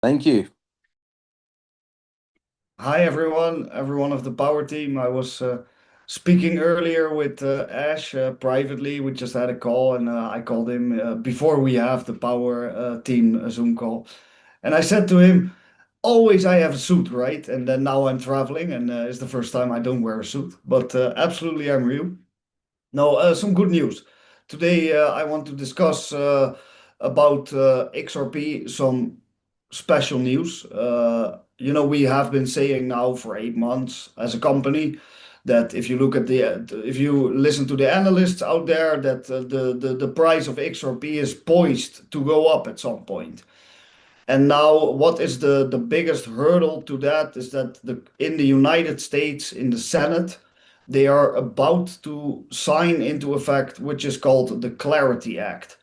Thank you. Hi everyone of the Power team. I was speaking earlier with Ash privately. We just had a call, and I called him before we have the Power team Zoom call. And I said to him, always I have a suit, right? And then now I'm traveling, and it's the first time I don't wear a suit. But absolutely, I'm real. No, some good news. Today, I want to discuss about XRP, some special news. We have been saying now for 8 months as a company that if you listen to the analysts out there, that the price of XRP is poised to go up at some point. And now, what is the biggest hurdle to that is that in the United States, in the Senate, they are about to sign into effect, which is called the Clarity Act.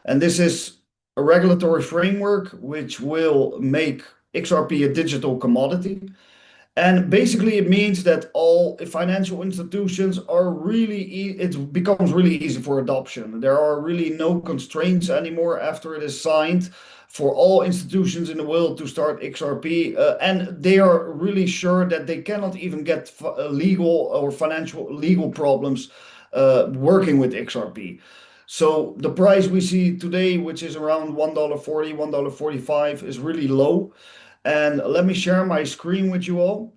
And this is a regulatory framework which will make XRP a digital commodity. And basically, it means that all financial institutions are it becomes really easy for adoption. There are really no constraints anymore after it is signed for all institutions in the world to start XRP. And they are really sure that they cannot even get legal or financial legal problems working with XRP. So the price we see today, which is around $1.40, $1.45, is really low. And let me share my screen with you all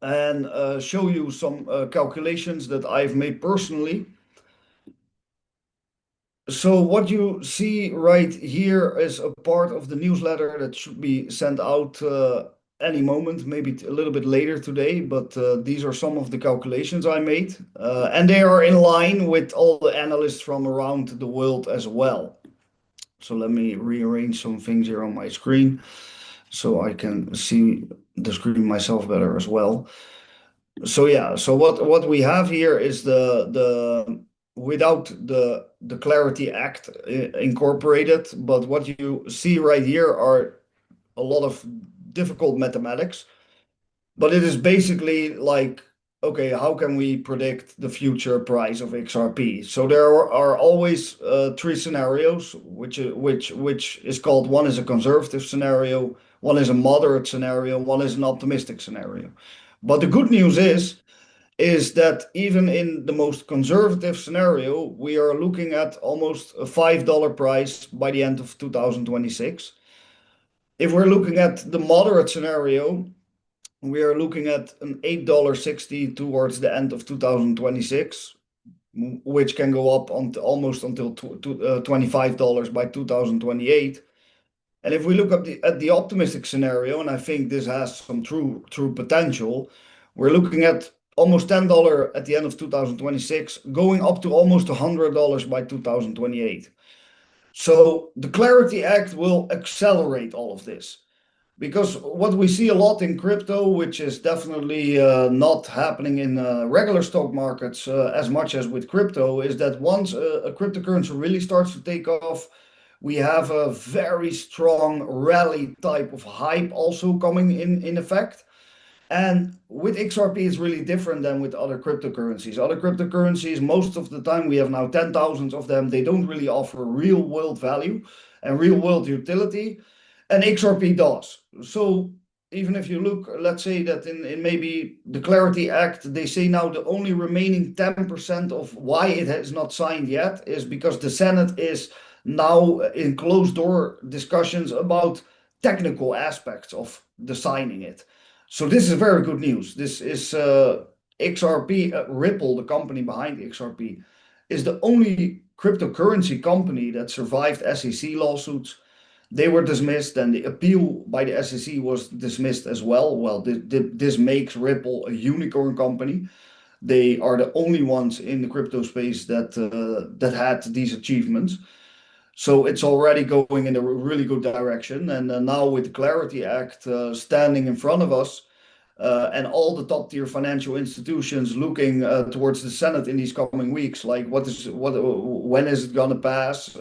and show you some calculations that I've made personally. So what you see right here is a part of the newsletter that should be sent out any moment, maybe a little bit later today, but these are some of the calculations I made, and they are in line with all the analysts from around the world as well. So let me rearrange some things here on my screen so I can see the screen myself better as well. So yeah, so what we have here is the without the Clarity Act incorporated, but what you see right here are a lot of difficult mathematics. But it is basically like, okay, how can we predict the future price of XRP? So there are always three scenarios, which is called, one is a conservative scenario, one is a moderate scenario, one is an optimistic scenario. But the good news is that even in the most conservative scenario, we are looking at almost a $5 price by the end of 2026. If we're looking at the moderate scenario, we are looking at an $8.60 towards the end of 2026, which can go up on almost until $25 by 2028. And if we look at the optimistic scenario, and I think this has some true potential, we're looking at almost $10 at the end of 2026, going up to almost $100 by 2028. So the Clarity Act will accelerate all of this. Because what we see a lot in crypto, which is definitely not happening in regular stock markets as much as with crypto, is that once a cryptocurrency really starts to take off, we have a very strong rally type of hype also coming in effect. And with XRP, it's really different than with other cryptocurrencies. Other cryptocurrencies, most of the time, we have now 10,000 of them. They don't really offer real world value and real world utility. And XRP does. So even if you look, let's say that in maybe the Clarity Act, they say now the only remaining 10% of why it has not signed yet is because the Senate is now in closed door discussions about technical aspects of the signing it. So this is very good news. This is XRP, Ripple, the company behind XRP, is the only cryptocurrency company that survived SEC lawsuits. They were dismissed, and the appeal by the SEC was dismissed as well. Well, this makes Ripple a unicorn company. They are the only ones in the crypto space that had these achievements. So it's already going in a really good direction. And now with the Clarity Act standing in front of us, and all the top tier financial institutions looking towards the Senate in these coming weeks, like when is it gonna pass?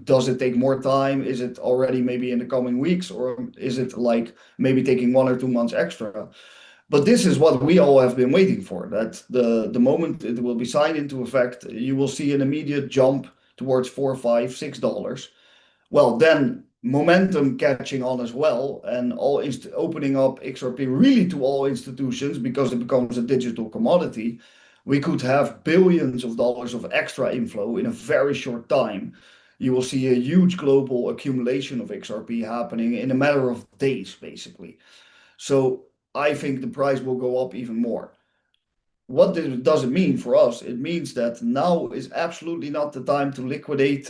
Does it take more time? Is it already maybe in the coming weeks, or is it like maybe taking 1 or 2 months extra? But this is what we all have been waiting for, that the moment it will be signed into effect, you will see an immediate jump towards $4, $5, $6. Well, then momentum catching on as well, and all opening up XRP really to all institutions because it becomes a digital commodity, we could have billions of dollars of extra inflow in a very short time. You will see a huge global accumulation of XRP happening in a matter of days, basically. So I think the price will go up even more. What does it mean for us? It means that now is absolutely not the time to liquidate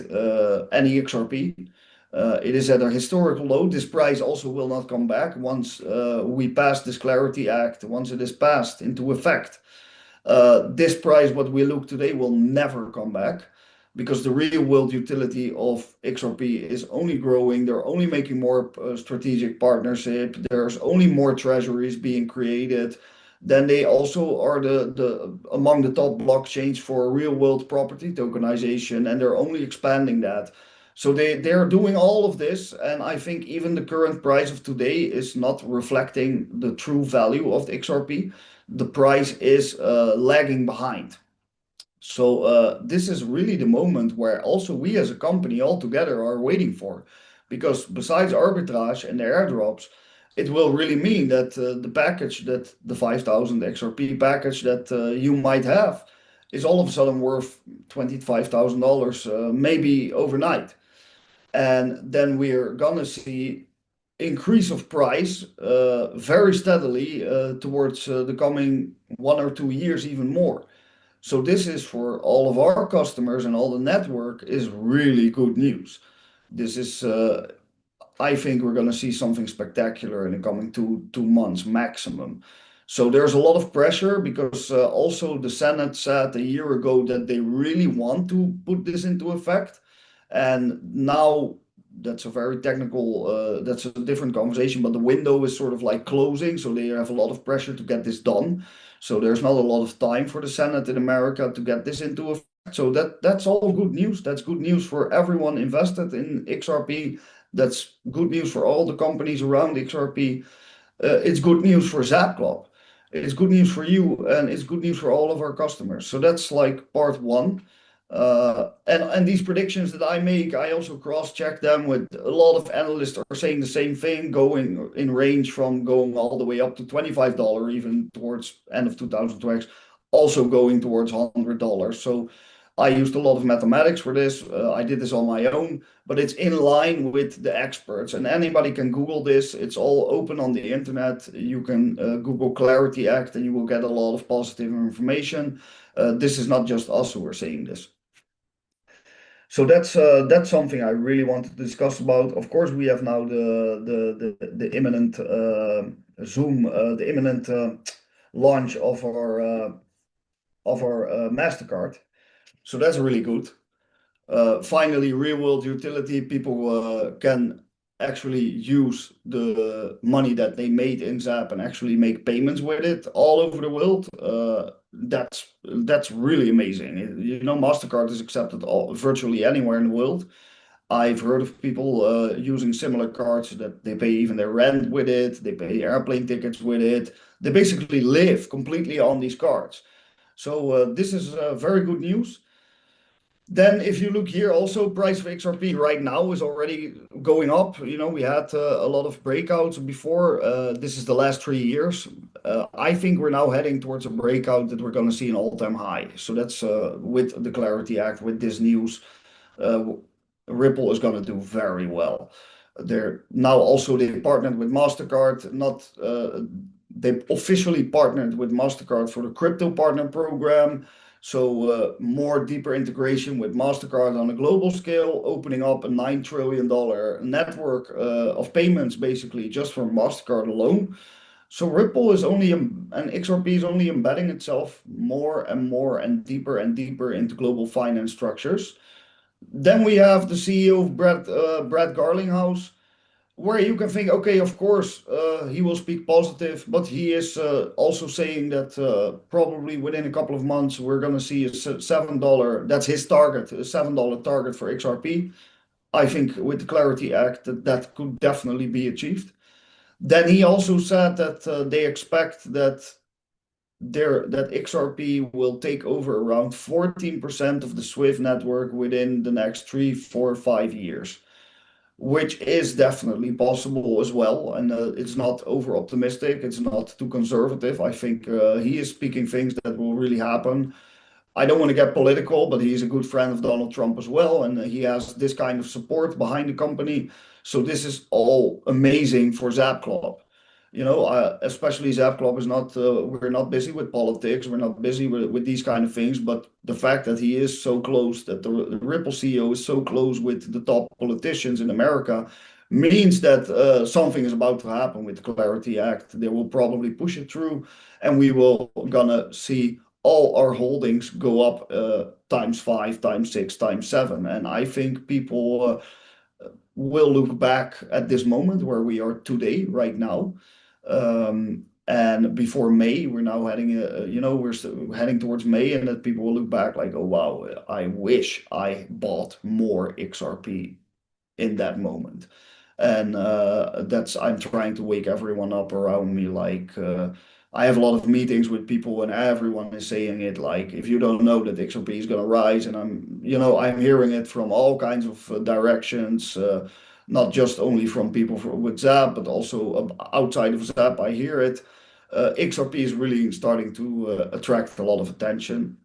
any XRP. It is at a historical low. This price also will not come back once we pass this Clarity Act, once it is passed into effect. This price, what we look today, will never come back because the real world utility of XRP is only growing. They're only making more strategic partnership. There's only more treasuries being created. Then they also are the among the top blockchains for real world property tokenization, and they're only expanding that. So they're doing all of this, and I think even the current price of today is not reflecting the true value of the XRP. The price is lagging behind. So this is really the moment where also we as a company all together are waiting for, because besides arbitrage and the airdrops, it will really mean that the package, that the 5,000 XRP package that you might have, is all of a sudden worth $25,000, maybe overnight. And then we're gonna see increase of price very steadily towards the coming 1 or 2 years, even more. So this is for all of our customers and all the network is really good news. This is, I think we're going to see something spectacular in the coming two months maximum. So there's a lot of pressure because also the Senate said a year ago that they really want to put this into effect. And now that's a very technical, that's a different conversation, but the window is sort of like closing. So they have a lot of pressure to get this done. So there's not a lot of time for the Senate in America to get this into effect. So that's all good news. That's good news for everyone invested in XRP. That's good news for all the companies around XRP. It's good news for XAB Club. It's good news for you, and it's good news for all of our customers. So that's like part one. And these predictions that I make, I also cross-check them with a lot of analysts are saying the same thing, going in range from going all the way up to $25, even towards end of 2020, also going towards $100. So I used a lot of mathematics for this. I did this on my own, but it's in line with the experts, and anybody can Google this. It's all open on the internet. You can Google Clarity Act, and you will get a lot of positive information. This is not just us who are saying this. So that's something I really want to discuss about. Of course, we have now the imminent Zoom, the imminent launch of our Mastercard. So that's really good. Finally, real world utility, people can actually use the money that they made in Zap and actually make payments with it all over the world. That's really amazing. You know, Mastercard is accepted virtually anywhere in the world. I've heard of people using similar cards that they pay even their rent with it, they pay airplane tickets with it. They basically live completely on these cards. So this is very good news. Then if you look here, also price of XRP right now is already going up. You know, we had a lot of breakouts before. This is the last 3 years. I think we're now heading towards a breakout that we're going to see an all-time high. So that's with the Clarity Act, with this news, uh, Ripple is going to do very well. They're now also they partnered with Mastercard. Not they officially partnered with Mastercard for the crypto partner program. So more deeper integration with Mastercard on a global scale, opening up a $9 trillion network of payments, basically just for Mastercard alone. So Ripple is only and XRP is only embedding itself more and more and deeper into global finance structures. Then we have the CEO of Brad Garlinghouse, where you can think, okay, of course, he will speak positive, but he is also saying that probably within a couple of months we're going to see a $7. That's his target, a $7 target for XRP. I think with the Clarity Act that could definitely be achieved. Then he also said that they expect that XRP will take over around 14% of the Swift network within the next 3, 4, 5 years. which is definitely possible as well. And it's not over optimistic, it's not too conservative. I think he is speaking things that will really happen. I don't want to get political, but he's a good friend of Donald Trump as well, and he has this kind of support behind the company. So this is all amazing for Zap Club. Especially Zap Club is not. We're not busy with politics. We're not busy with these kind of things. But the fact that he is so close, that the Ripple CEO is so close with the top politicians in America, means that something is about to happen with the Clarity Act. They will probably push it through, and we will gonna see all our holdings go up times five, times six, times seven. And I think people will look back at this moment where we are today, right now. And before May, we're now heading, heading towards May, and that people will look back like, oh, wow, I wish I bought more XRP in that moment. And that's I'm trying to wake everyone up around me. Like I have a lot of meetings with people, and everyone is saying it. Like if you don't know that XRP is going to rise, and I'm hearing it from all kinds of directions. Not just only from people with Zap, but also outside of Zap. I hear it. XRP is really starting to attract a lot of attention,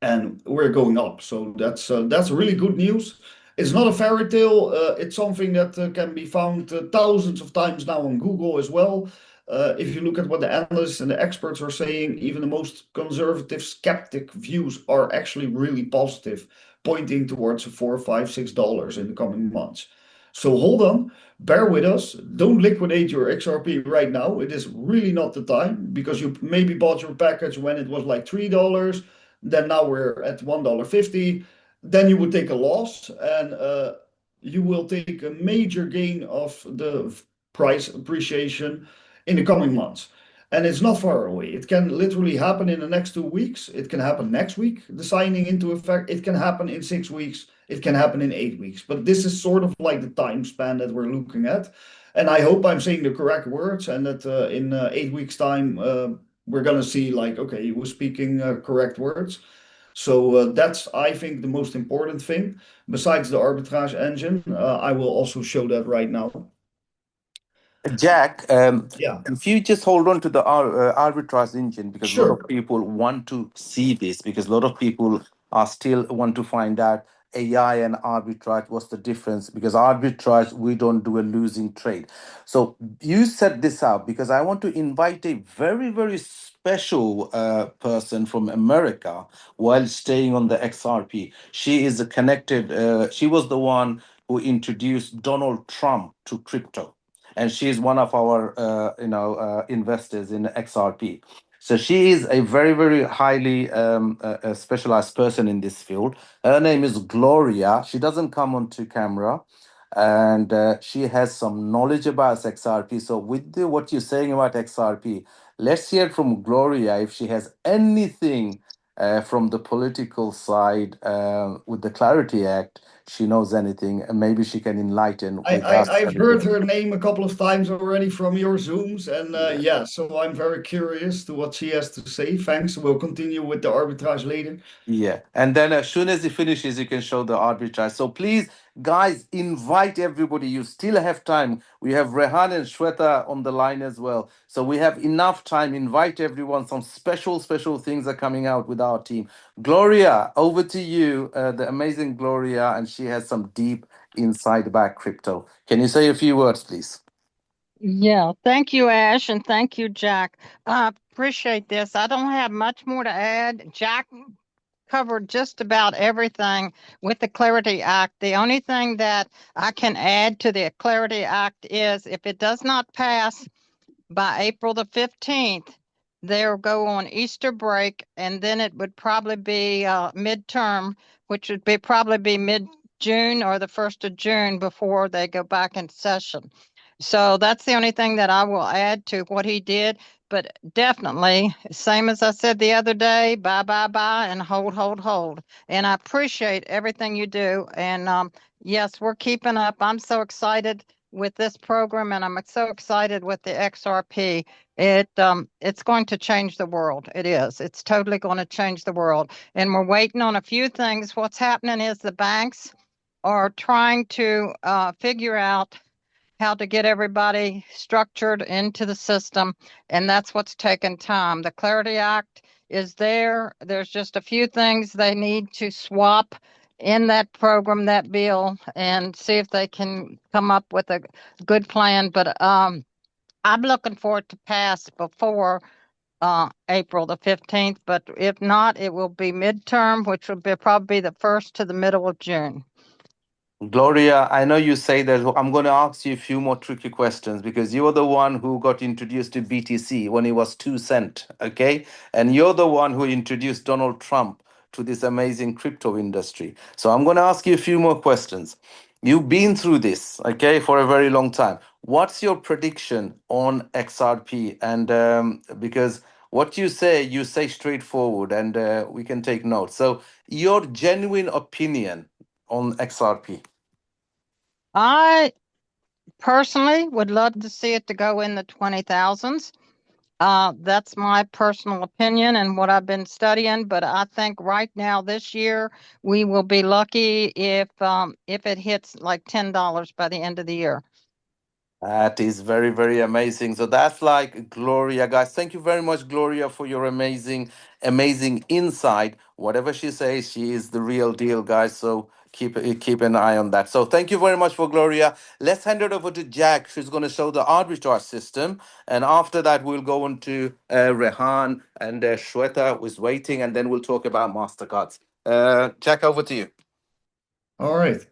and we're going up. So that's really good news. It's not a fairy tale. It's something that can be found thousands of times now on Google as well. If you look at what the analysts and the experts are saying, even the most conservative skeptic views are actually really positive, pointing towards $4, $5, $6 in the coming months. So hold on, bear with us. Don't liquidate your XRP right now. It is really not the time, because you maybe bought your package when it was like $3. Then now we're at $1.50. Then you would take a loss, and you will take a major gain of the price appreciation in the coming months. And it's not far away. It can literally happen in the next 2 weeks. It can happen next week, the signing into effect. It can happen in 6 weeks. It can happen in 8 weeks. But this is sort of like the time span that we're looking at. And I hope I'm saying the correct words, and that in 8 weeks' time, we're going to see like, okay, he was speaking correct words. So that's, I think, the most important thing. Besides the arbitrage engine, I will also show that right now. Jack, Yeah, if you just hold on to the arbitrage engine, because a lot sure. of people want to see this, because a lot of people are still want to find out AI and arbitrage, what's the difference? Because arbitrage, we don't do a losing trade. So you set this up because I want to invite a very, very special person from America while staying on the XRP. She is connected, she was the one who introduced Donald Trump to crypto, and she is one of our investors in XRP. So she is a very, very highly specialized person in this field. Her name is Gloria. She doesn't come onto camera, and she has some knowledge about XRP. So with what you're saying about XRP, let's hear from Gloria if she has anything from the political side with the Clarity Act. She knows anything, and maybe she can enlighten I, with us I've heard everything. her name a couple of times already from your Zooms, and Yeah. yeah, so I'm very curious to what she has to say. Thanks. We'll continue with the arbitrage later. Yeah. And then as soon as he finishes, you can show the arbitrage. So please, guys, invite everybody. You still have time. We have Rehan and Shweta on the line as well. So we have enough time. Invite everyone. Some special, special things are coming out with our team. Gloria, over to you, the amazing Gloria, and she has some deep insight about crypto. Can you say a few words, please? Yeah, thank you, Ash, and thank you, Jack. I appreciate this. I don't have much more to add. Jack covered just about everything with the Clarity Act. The only thing that I can add to the Clarity Act is if it does not pass by April the 15th, they'll go on Easter break, and then it would probably be midterm, which would be probably be mid-June or the 1st of June before they go back in session. So that's the only thing that I will add to what he did. But definitely, same as I said the other day, buy, buy, buy, and hold, hold, hold. And I appreciate everything you do. And yes, we're keeping up. I'm so excited with this program, and I'm so excited with the XRP. It's going to change the world. It is. It's totally going to change the world. And we're waiting on a few things. What's happening is the banks are trying to figure out how to get everybody structured into the system, and that's what's taken time. The Clarity Act is there. There's just a few things they need to swap in that program, that bill, and see if they can come up with a good plan. But I'm looking for it to pass before April the 15th, but if not, it will be midterm, which will be probably the first to the middle of June. Gloria, I know you say that. I'm going to ask you a few more tricky questions because you're the one who got introduced to BTC when it was 2 cent, okay? And you're the one who introduced Donald Trump to this amazing crypto industry. So I'm going to ask you a few more questions. You've been through this, okay, for a very long time. What's your prediction on XRP? And because what you say straightforward, and we can take notes. So, your genuine opinion on XRP. I personally would love to see it to go in the 20,000s. That's my personal opinion and what I've been studying, but I think right now this year we will be lucky if it hits like $10 by the end of the year. That is very, very amazing. So that's like Gloria, guys. Thank you very much, Gloria, for your amazing insight. Whatever she says, she is the real deal, guys. So keep an eye on that. So thank you very much for Gloria. Let's hand it over to Jack. She's going to show the arbitrage system, and after that, we'll go on to Rehan and Shweta, who is waiting, and then we'll talk about Mastercards. Jack, over to you. All right.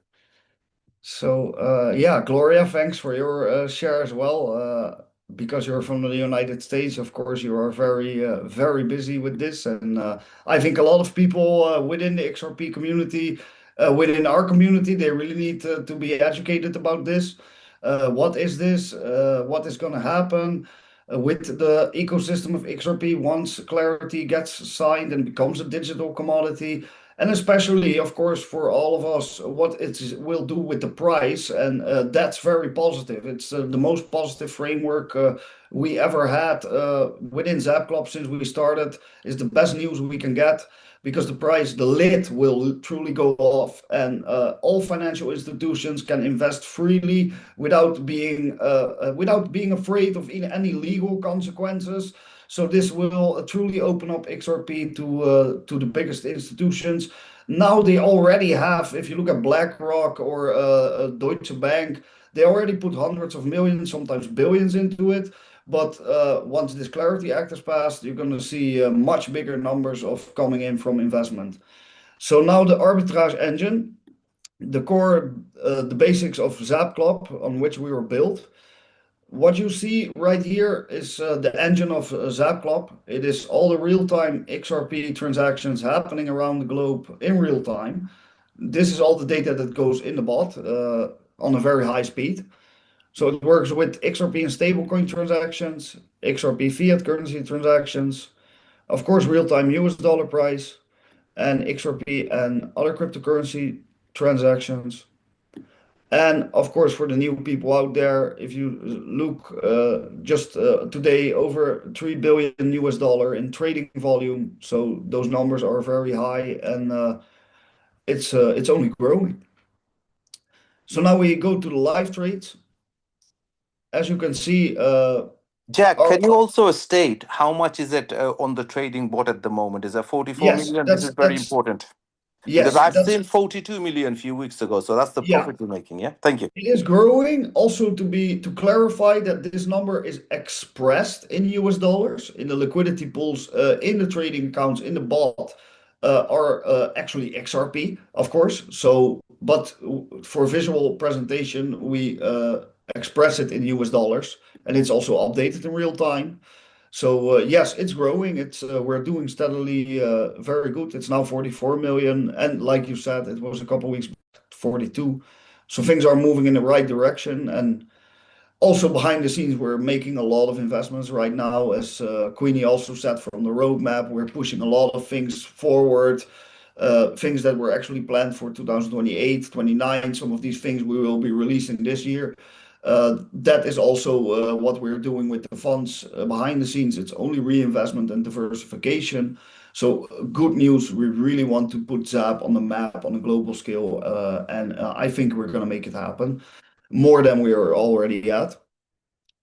So, yeah, Gloria, thanks for your share as well. Because you're from the United States, of course, you are very busy with this. And I think a lot of people within the XRP community, within our community, they really need to be educated about this. What is this? What is going to happen with the ecosystem of XRP once Clarity gets signed and becomes a digital commodity? And especially, of course, for all of us, what it will do with the price. And that's very positive. It's the most positive framework we ever had within XAB Club since we started. Is the best news we can get because the price, the lid will truly go off, and all financial institutions can invest freely without being afraid of any legal consequences. So this will truly open up XRP to the biggest institutions. Now they already have, if you look at BlackRock or Deutsche Bank, they already put hundreds of millions, sometimes billions into it. But once this Clarity Act is passed, you're going to see much bigger numbers of coming in from investment. So now the arbitrage engine, the core, the basics of XAB Club on which we were built. What you see right here is the engine of XAB Club. It is all the real-time XRP transactions happening around the globe in real time. This is all the data that goes in the bot on a very high speed. So it works with XRP and stablecoin transactions, XRP fiat currency transactions, of course, real-time US dollar price, and XRP and other cryptocurrency transactions. And of course, for the new people out there, if you look just today, over 3 billion US dollar in trading volume. So those numbers are very high, and it's only growing. So now we go to the live trades. As you can see, Jack, our can you also state how much is it on the trading bot at the moment? Is it 44 yes, million? This that's is very that's important because yes, I've that's seen 42 million a few weeks ago. So that's the yeah. profit you're making. Yeah. Thank you. It is growing. Also, to clarify that this number is expressed in US dollars in the liquidity pools, in the trading accounts, in the bot, are actually XRP, of course. So, but for visual presentation, we express it in US dollars, and it's also updated in real time. So yes, it's growing. It's we're doing steadily very good. It's now 44 million, and like you said, it was a couple weeks back, 42. So things are moving in the right direction. And also behind the scenes, we're making a lot of investments right now. As Queenie also said from the roadmap, we're pushing a lot of things forward, things that were actually planned for 2028, 29. Some of these things we will be releasing this year. That is also what we're doing with the funds behind the scenes. It's only reinvestment and diversification. So good news, we really want to put ZAP on the map on a global scale, and I think we're going to make it happen more than we are already at.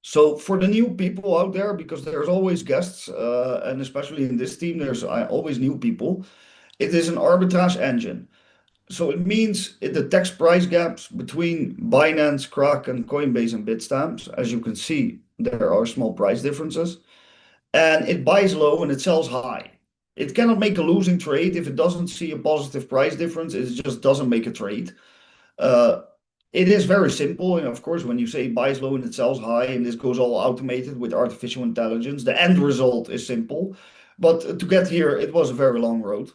So for the new people out there, because there's always guests, and especially in this team, there's always new people. It is an arbitrage engine. So it means it detects price gaps between Binance, Kraken, Coinbase, and Bitstamps. As you can see, there are small price differences. And it buys low and it sells high. It cannot make a losing trade if it doesn't see a positive price difference. It just doesn't make a trade. Uh, it is very simple. And of course, when you say buys low and it sells high, and this goes all automated with artificial intelligence, the end result is simple. But to get here, it was a very long road.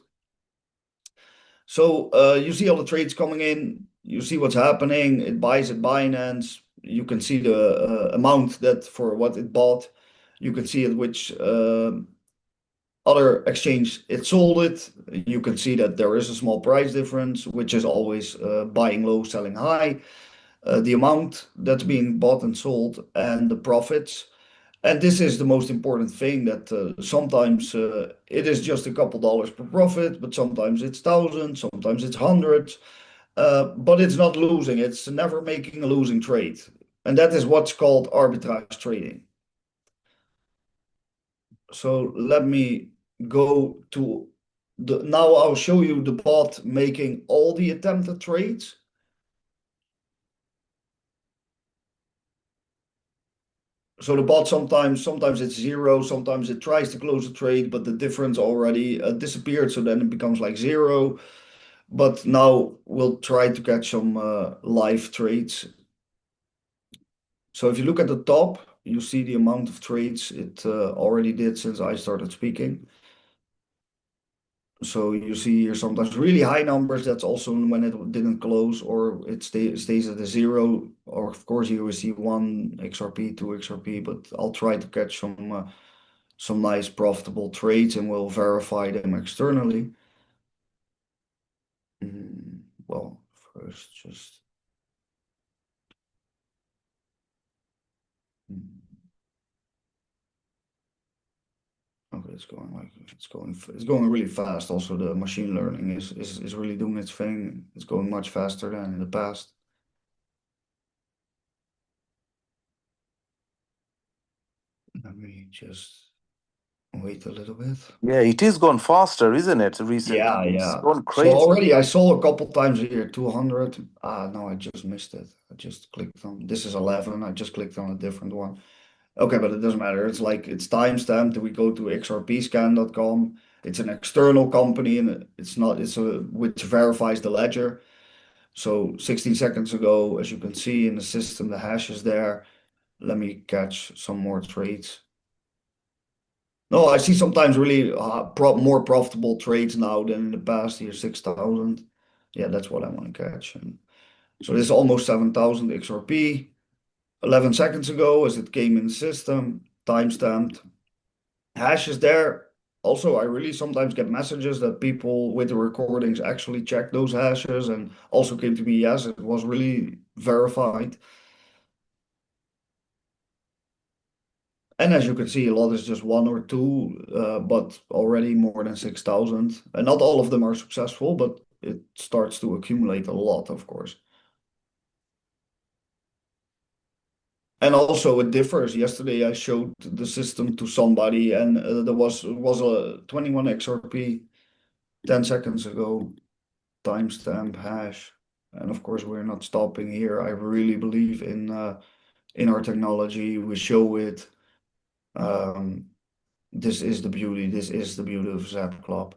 So you see all the trades coming in. You see what's happening. It buys at Binance. You can see the amount that for what it bought. You can see at which other exchange it sold it. You can see that there is a small price difference, which is always buying low, selling high. The amount that's being bought and sold, and the profits. And this is the most important thing that sometimes it is just a couple dollars per profit, but sometimes it's thousands, sometimes it's hundreds. But it's not losing. It's never making a losing trade. And that is what's called arbitrage trading. So let me go to now I'll show you the bot making all the attempted trades. So the bot sometimes it's zero, sometimes it tries to close a trade, but the difference already disappeared. So then it becomes like zero. But now we'll try to catch some live trades. So if you look at the top, you see the amount of trades it already did since I started speaking. So you see here sometimes really high numbers. That's also when it didn't close or it stays at a zero. Or of course you will see one XRP, two XRP, but I'll try to catch some nice profitable trades and we'll verify them externally. Well, first just. mm, Okay, it's going really fast. Also, the machine learning is really doing its thing. It's going much faster than in the past. Let me just wait a little bit. Yeah, it is gone faster, isn't it? Recently, Yeah, it's yeah. gone So crazy. already I saw a couple times here 200. Ah, no, I just missed it. I just clicked on this is 11. I just clicked on a different one. Okay, but it doesn't matter. It's like it's timestamped. We go to xrpscan.com. It's an external company and it's not it's a which verifies the ledger. So 16 seconds ago, as you can see in the system, the hash is there. Let me catch some more trades. No, I see sometimes really more profitable trades now than in the past here, 6,000. Yeah, that's what I want to catch. And so this is almost 7,000 XRP. 11 seconds ago, as it came in the system, timestamped. Hash is there. Also, I really sometimes get messages that people with the recordings actually check those hashes and also came to me, yes, it was really verified. And as you can see, a lot is just one or two, but already more than 6,000. And not all of them are successful, but it starts to accumulate a lot, of course. And also it differs. Yesterday I showed the system to somebody and there was a 21 XRP 10 seconds ago, timestamp hash. And of course we're not stopping here. I really believe in our technology. We show it. Um, this is the beauty. This is the beauty of XAB Club.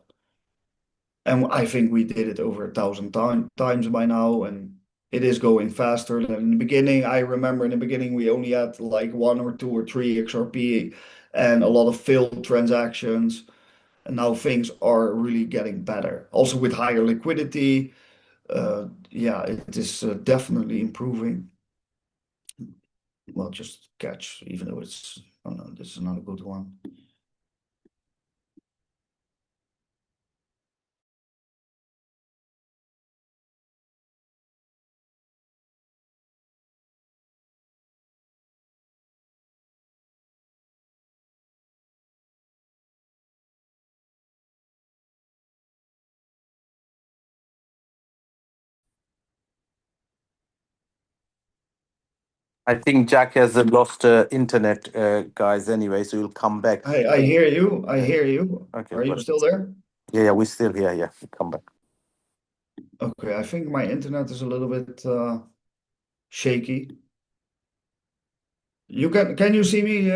And I think we did it over 1,000 times by now, and it is going faster than in the beginning. I remember in the beginning we only had like one or two or three XRP and a lot of failed transactions. And now things are really getting better. Also with higher liquidity, yeah, it is definitely improving. Well, just catch, even though it's, oh no, this is not a good one. I think Jack has lost internet, guys. Anyway, so he'll come back. I hear you. I Yeah. hear you. Okay. Are you But still there? yeah, we're still here. Yeah, he'll come back. Okay, I think my internet is a little bit shaky. Can you see me,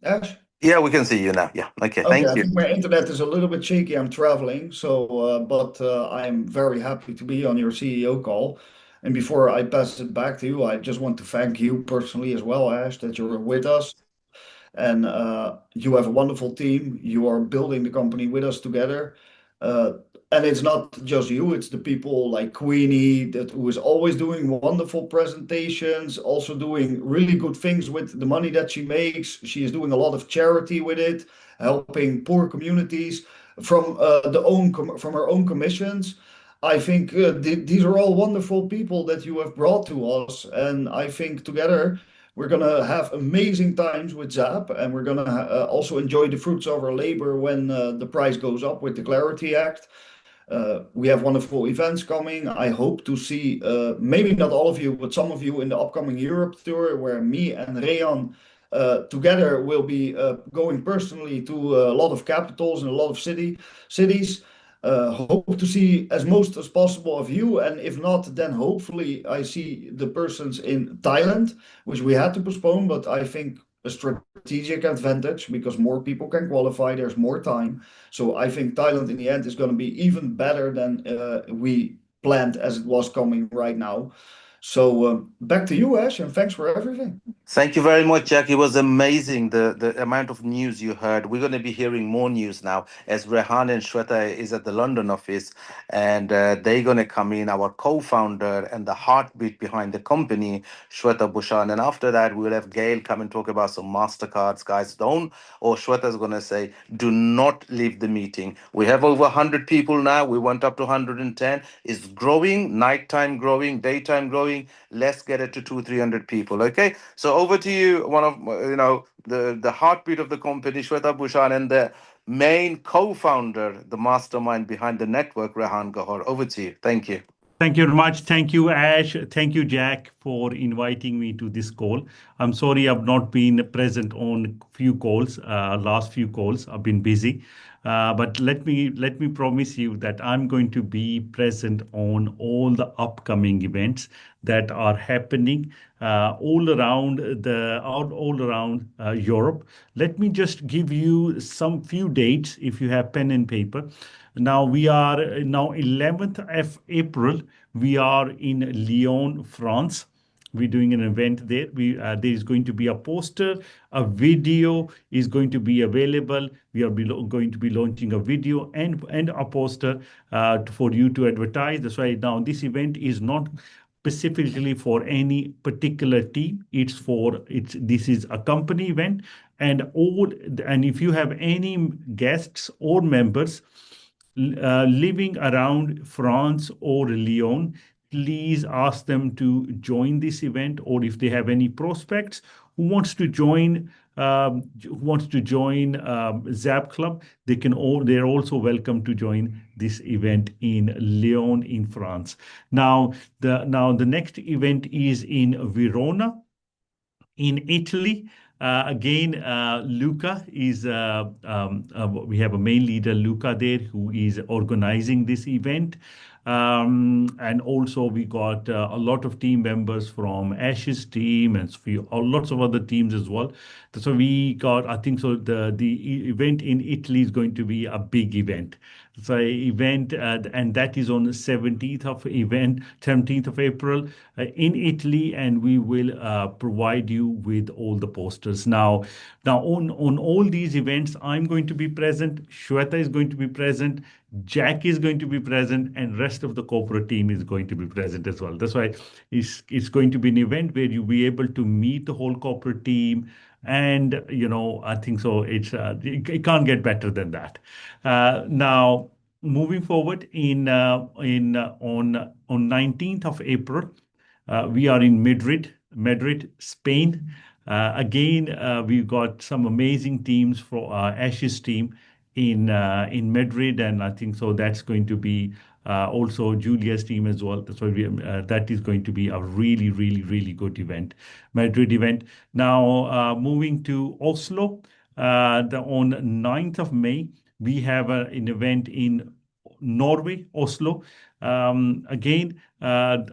Ash? Yeah, we can see you now. Yeah. Okay. Okay, Thank I you. think my internet is a little bit shaky. I'm traveling, so but I'm very happy to be on your CEO call. And before I pass it back to you, I just want to thank you personally as well, Ash, that you're with us. And you have a wonderful team. You are building the company with us together. Uh, and it's not just you, it's the people like Queenie that who is always doing wonderful presentations, also doing really good things with the money that she makes. She is doing a lot of charity with it, helping poor communities from her own commissions. I think these are all wonderful people that you have brought to us, and I think together we're going to have amazing times with ZAP, and we're going to also enjoy the fruits of our labor when the price goes up with the Clarity Act. We have wonderful events coming. I hope to see maybe not all of you, but some of you in the upcoming Europe tour, where me and Rayan together will be going personally to a lot of capitals and a lot of cities. Hope to see as most as possible of you, and if not, then hopefully I see the persons in Thailand, which we had to postpone, but I think a strategic advantage because more people can qualify. There's more time. So I think Thailand in the end is going to be even better than we planned as it was coming right now. So back to you, Ash, and thanks for everything. Thank you very much, Jack. It was amazing the amount of news you heard. We're going to be hearing more news now as Rehan and Shweta is at the London office, and they're going to come in. Our co-founder and the heartbeat behind the company, Shweta Bhushan, and after that we'll have Gail come and talk about some Mastercards, guys. Don't or Shweta's going to say, do not leave the meeting. We have over 100 people now. We went up to 110. It's growing, nighttime growing, daytime growing. Let's get it to 300 people. Okay. So over to you, one of the heartbeat of the company, Shweta Bhushan, and the main co-founder, the mastermind behind the network, Rehan Gahor. Over to you. Thank you. Thank you very much. Thank you, Ash. Thank you, Jack, for inviting me to this call. I'm sorry I've not been present on few calls, last few calls. I've been busy. But let me promise you that I'm going to be present on all the upcoming events that are happening all around Europe. Let me just give you some few dates if you have pen and paper. Now we are now 11th of April. We are in Lyon, France. We're doing an event there. There is going to be a poster, a video is going to be available. We are going to be launching a video and a poster for you to advertise. That's why now this event is not specifically for any particular team. It's this is a company event, and if you have any guests or members living around France or Lyon, please ask them to join this event. Or if they have any prospects who wants to join ZAP Club, they're also welcome to join this event in Lyon in France. Now the next event is in Verona in Italy. Again, Luca is, we have a main leader, Luca, there, who is organizing this event. And also, we got a lot of team members from Ash's team and lots of other teams as well. So we got, I think, so the event in Italy is going to be a big event. So event, and that is on the 17th of April in Italy, and we will provide you with all the posters. Now on all these events, I'm going to be present. Shweta is going to be present. Jack is going to be present, and rest of the corporate team is going to be present as well. That's why it's going to be an event where you'll be able to meet the whole corporate team. And I think so. It can't get better than that. Now, moving forward on 19th of April, we are in Madrid, Spain. Again, we've got some amazing teams for Ash's team in Madrid, and I think so that's going to be also Julia's team as well. That's why that is going to be a really, really, really good event, Madrid event. Now, moving to Oslo, on 9th of May, we have an event in Norway, Oslo. Again, power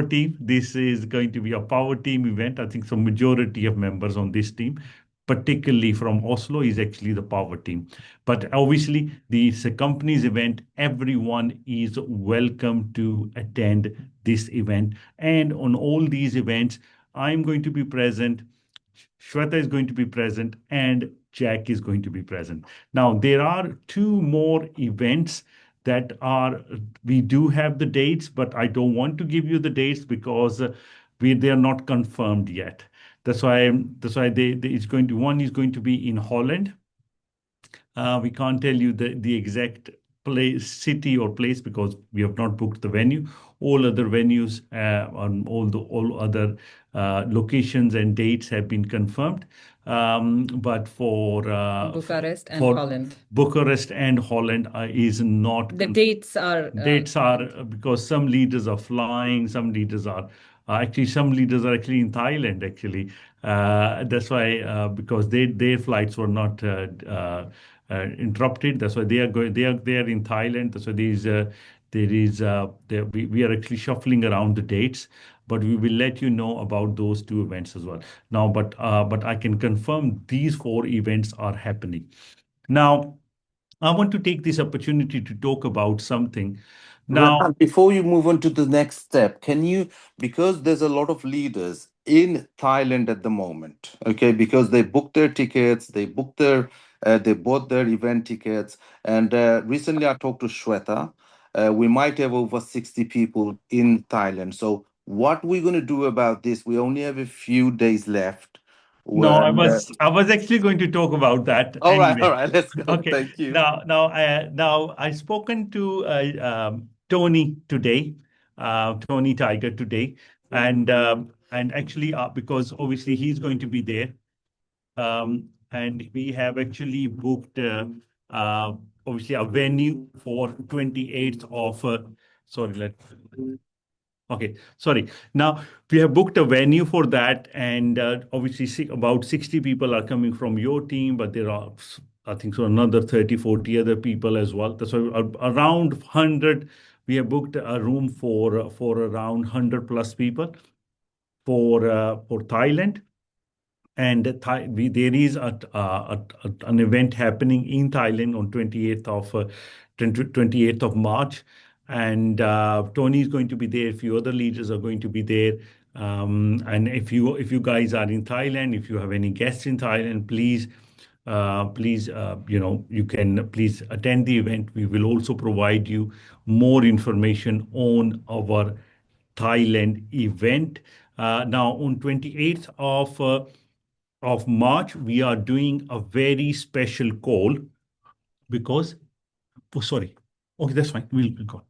team. This is going to be a power team event. I think some majority of members on this team, particularly from Oslo, is actually the power team. But obviously, this company's event, everyone is welcome to attend this event. And on all these events, I'm going to be present. Shweta is going to be present, and Jack is going to be present. Now, there are two more events that are, we do have the dates, but I don't want to give you the dates because they are not confirmed yet. That's why it's going to, one is going to be in Holland. We can't tell you the exact place, city or place, because we have not booked the venue. All other venues, on all other locations and dates have been confirmed. But for Bucharest and for Holland. Bucharest and Holland is not The dates are dates are because some leaders are flying, some leaders are actually some leaders are actually in Thailand actually. That's why because their flights were not interrupted. That's why they are going. They are in Thailand. That's why we are actually shuffling around the dates, but we will let you know about those two events as well. Now, but I can confirm these four events are happening. Now, I want to take this opportunity to talk about something. Now, Rehan, before you move on to the next step, can you, because there's a lot of leaders in Thailand at the moment, okay, because they booked their tickets, they bought their event tickets, and recently I talked to Shweta. We might have over 60 people in Thailand. So what we're going to do about this? We only have a few days left. no, I When, was actually going to talk about that all anyway. right, let's go. Okay. Thank you. Now I've spoken to Tony today, Tony Tiger today, and actually because obviously he's going to be there, and we have actually booked obviously a venue for 28th of sorry let Okay, sorry. Now we have booked a venue for that, and obviously about 60 people are coming from your team, but there are, I think, so another 30, 40 other people as well. So around 100, we have booked a room for around 100 plus people for Thailand. And there is an event happening in Thailand on 28th of March. And Tony is going to be there. A few other leaders are going to be there. And if you guys are in Thailand, if you have any guests in Thailand, please, you can please attend the event. We will also provide you more information on our Thailand event. Now, on 28th of March, we are doing a very special call because, oh, sorry. Okay, that's fine. We'll go.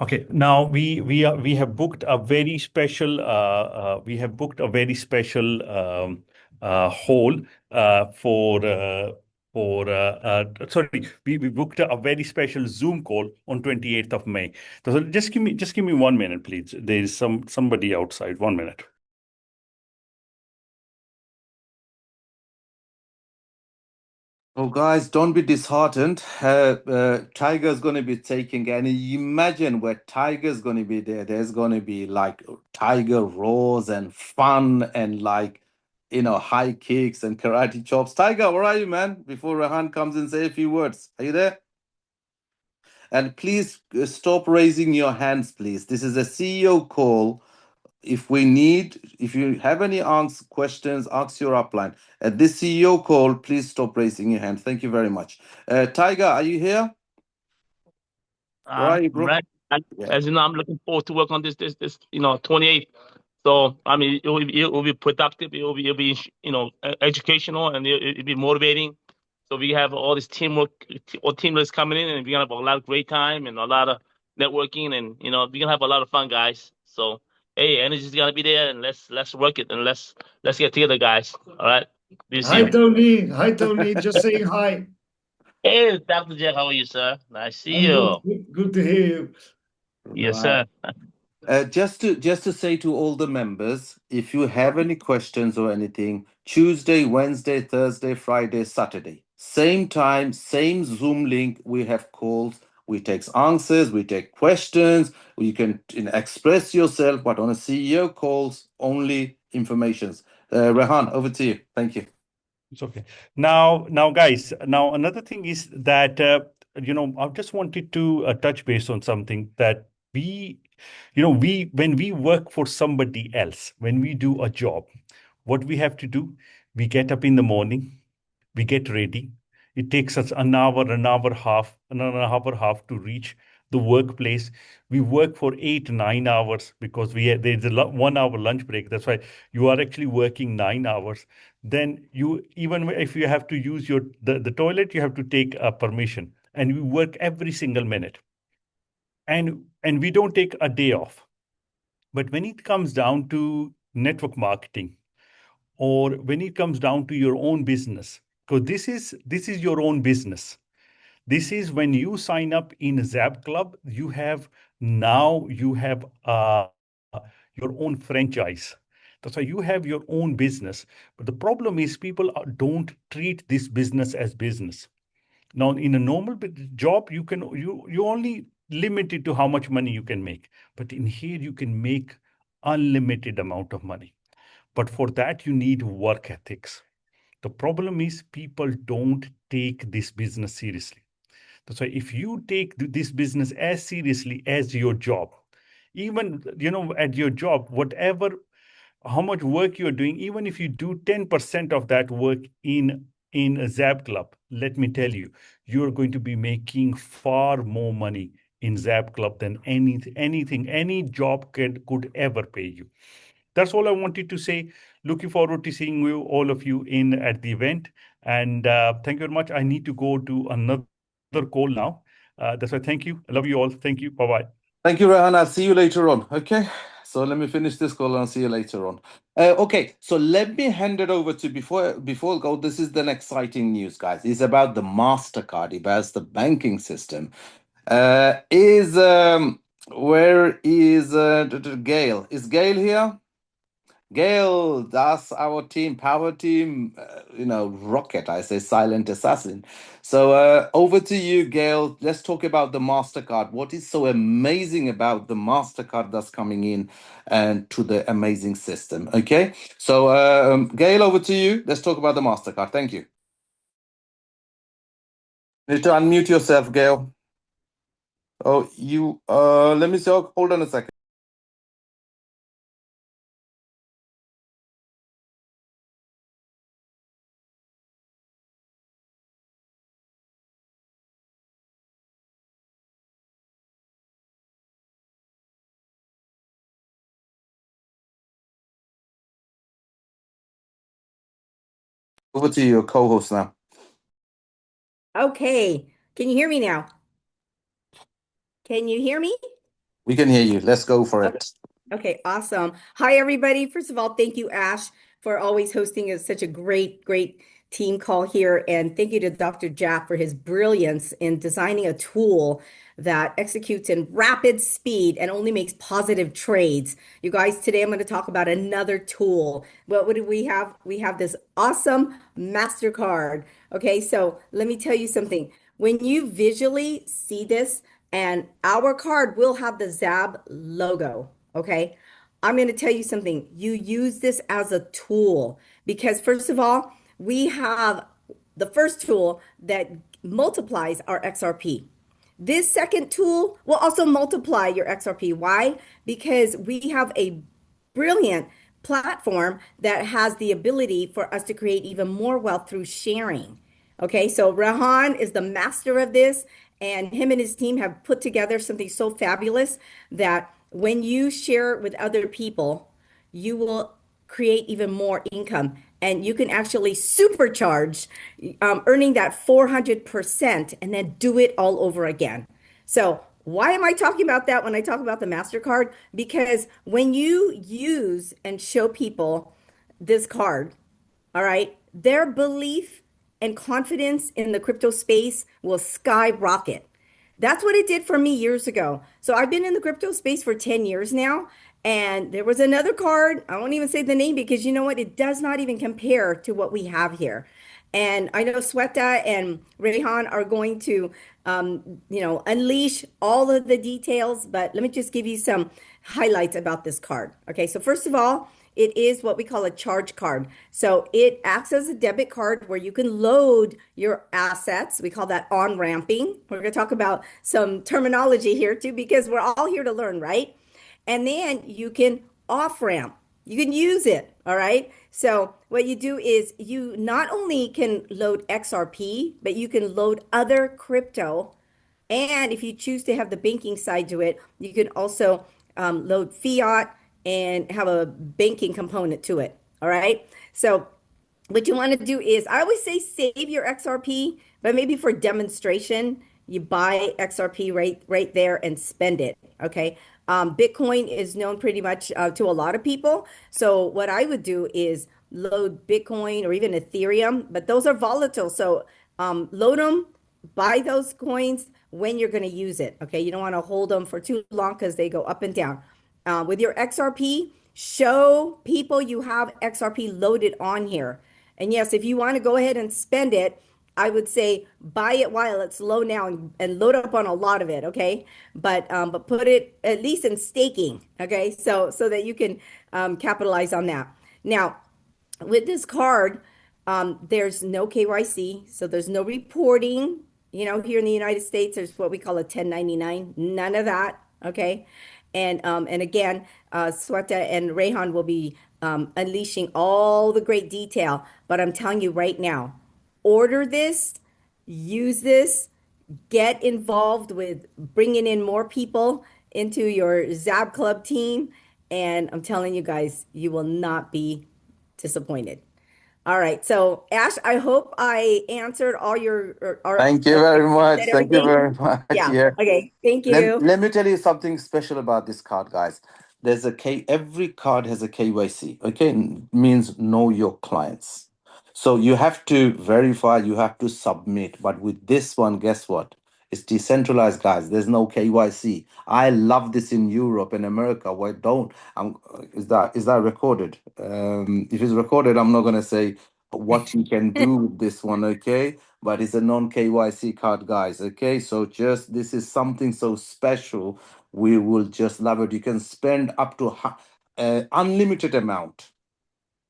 Okay, now we have booked a very special hall sorry, we booked a very special Zoom call on 28th of May. So just give me 1 minute, please. There is somebody outside. 1 minute. Oh, guys, don't be disheartened. Tiger's going to be taking, and imagine where Tiger's going to be there. There's going to be like Tiger roars and fun and like, high kicks and karate chops. Tiger, where are you, man? Before Rehan comes and say a few words. Are you there? And please stop raising your hands, please. This is a CEO call. If you have any questions, ask your upline. At this CEO call, please stop raising your hand. Thank you very much. Tiger, are you here? Where are you, bro? Right. Yeah. As you know, I'm looking forward to work on this 28th. So I mean, it will be productive. It'll be educational, and it'll be motivating. So we have all this teamwork, all teamless coming in, and we're gonna have a lot of great time and a lot of networking, and we're gonna have a lot of fun, guys. So hey, energy's gonna be there, and let's work it, and let's get together, guys. All right. Be see Hi, you. Tony. Hi, Tony. Just saying hi. Hey, Dr. Jack, how are you, sir? Nice to see I'm good. you. Good to hear you. Yes, Right. sir. Just to say to all the members, if you have any questions or anything, Tuesday, Wednesday, Thursday, Friday, Saturday, same time, same Zoom link. We have calls. We take answers. We take questions. You can express yourself, but on a CEO calls only informations. Rehan, over to you. Thank you. It's okay. Now, guys. Now, another thing is that I just wanted to touch base on something that we when we work for somebody else, when we do a job, what we have to do, we get up in the morning, we get ready. It takes us an hour and a half to reach the workplace. We work for 8, 9 hours because there's a 1 hour lunch break. That's why you are actually working 9 hours. Then even if you have to use the toilet, you have to take a permission. And we work every single minute. And we don't take a day off. But when it comes down to network marketing, or when it comes down to your own business, because this is your own business. This is when you sign up in XAB Club, you have your own franchise. That's why you have your own business. But the problem is people don't treat this business as business. Now, in a normal job, you only limited to how much money you can make. But in here, you can make unlimited amount of money. But for that, you need work ethics. The problem is people don't take this business seriously. That's why if you take this business as seriously as your job, even at your job, whatever how much work you're doing, even if you do 10% of that work in a Zap Club, let me tell you, you're going to be making far more money in Zap Club than any job could ever pay you. That's all I wanted to say. Looking forward to seeing all of you in at the event. And thank you very much. I need to go to another call now. That's why thank you. I love you all. Thank you. Bye bye. Thank you, Rehan. I'll see you later on. Okay. So let me finish this call and I'll see you later on. Okay. So let me hand it over to before I go. This is the exciting news, guys. It's about the Mastercard. About the banking system. Is Where is Gail? Is Gail here? Gail, that's our team, power team, rocket, I say silent assassin. So over to you, Gail. Let's talk about the MasterCard. What is so amazing about the MasterCard that's coming in and to the amazing system? Okay. So Gail, over to you. Let's talk about the MasterCard. Thank you. You need to unmute yourself, Gail. Oh, let me see. Hold on a second. Over to your co-host now. Okay. Can you hear me now? Can you hear me? We can hear you. Let's go for Okay. it. Okay, awesome. Hi, everybody. First of all, thank you, Ash, for always hosting such a great team call here. And thank you to Dr. Jack for his brilliance in designing a tool that executes in rapid speed and only makes positive trades. You guys, today I'm going to talk about another tool. What do we have? We have this awesome MasterCard. Okay, so let me tell you something. When you visually see this, and our card will have the ZAB logo. Okay. I'm going to tell you something. You use this as a tool because, first of all, we have the first tool that multiplies our XRP. This second tool will also multiply your XRP. Why? Because we have a brilliant platform that has the ability for us to create even more wealth through sharing. Okay, so Rahan is the master of this, and him and his team have put together something so fabulous that when you share with other people, you will create even more income and you can actually supercharge earning that 400% and then do it all over again. So why am I talking about that when I talk about the MasterCard? Because when you use and show people this card, all right, their belief and confidence in the crypto space will skyrocket. That's what it did for me years ago. So I've been in the crypto space for 10 years now. And there was another card. I won't even say the name because you know what? It does not even compare to what we have here. And I know Sweta and Rehan are going to, unleash all of the details, but let me just give you some highlights about this card. Okay, so first of all, it is what we call a charge card. So it acts as a debit card where you can load your assets. We call that on-ramping. We're going to talk about some terminology here too, because we're all here to learn, right? And then you can off ramp. You can use it. All right. So what you do is you not only can load XRP, but you can load other crypto. And if you choose to have the banking side to it, you can also load fiat and have a banking component to it. All right. So what you want to do is, I always say save your XRP, but maybe for demonstration, you buy XRP right there and spend it. Okay. Bitcoin is known pretty much to a lot of people. So what I would do is load Bitcoin or even Ethereum, but those are volatile. So load them, buy those coins when you're going to use it. Okay. You don't want to hold them for too long because they go up and down. With your XRP, show people you have XRP loaded on here. And yes, if you want to go ahead and spend it, I would say buy it while it's low now and load up on a lot of it, okay? But put it at least in staking, okay? So that you can capitalize on that. Now, with this card, there's no KYC, so there's no reporting. You know, here in the United States, there's what we call a 1099. None of that, okay? And again, Sweta and Rehan will be unleashing all the great detail. But I'm telling you right now, order this, use this, get involved with bringing in more people into your XAB Club team. And I'm telling you guys, you will not be disappointed. All right. So, Ash, I hope I answered all your, Thank you very much. said Thank you everything. very much. Yeah. Yeah. Okay. Thank Let, you. let me tell you something special about this card, guys. Every card has a KYC. Okay, means know your clients. So you have to verify, you have to submit. But with this one, guess what? It's decentralized, guys. There's no KYC. I love this in Europe and America. Why don't? Is that recorded? If it's recorded, I'm not gonna say what you can do with this one. Okay, but it's a non KYC card, guys. Okay, so just this is something so special. We will just love it. You can spend up to unlimited amount.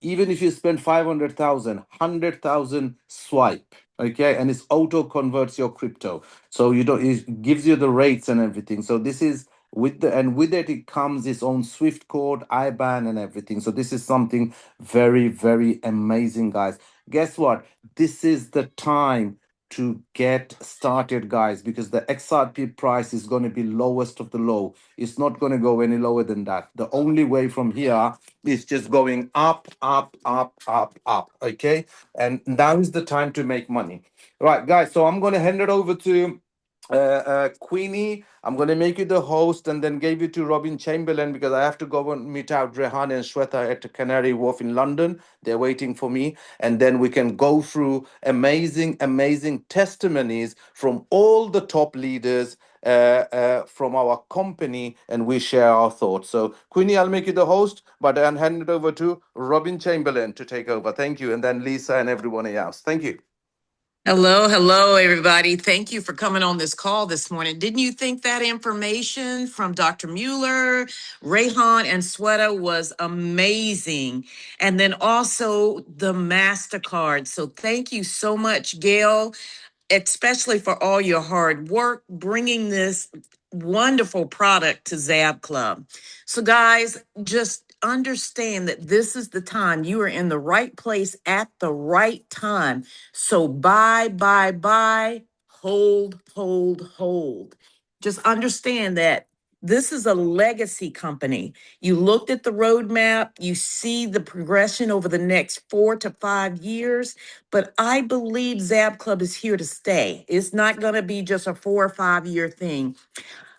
Even if you spend 500,000, 100,000 swipe, okay, and it's auto converts your crypto. So you don't, it gives you the rates and everything. So this is with it comes its own Swift code, IBAN, and everything. So this is something very, very amazing, guys. Guess what? This is the time to get started, guys, because the XRP price is going to be lowest of the low. It's not going to go any lower than that. The only way from here is just going up, up, up, up, up. Okay. And now is the time to make money. Right, guys. So I'm going to hand it over to Queenie. I'm going to make you the host and then give you to Robin Chamberlain because I have to go and meet out Rehan and Shweta at Canary Wharf in London. They're waiting for me. And then we can go through amazing, amazing testimonies from all the top leaders from our company and we share our thoughts. So, Queenie, I'll make you the host, but I'll hand it over to Robin Chamberlain to take over. Thank you. And then Lisa and everyone else. Thank you. Hello, hello, everybody. Thank you for coming on this call this morning. Didn't you think that information from Dr. Mueller, Rehan, and Sweta was amazing? And then also the MasterCard. So thank you so much, Gail, especially for all your hard work bringing this wonderful product to XAB Club. So guys, just understand that this is the time. You are in the right place at the right time. So buy, hold, hold, hold. Just understand that this is a legacy company. You looked at the roadmap, you see the progression over the next 4 to 5 years, but I believe XAB Club is here to stay. It's not going to be just a 4 or 5 year thing.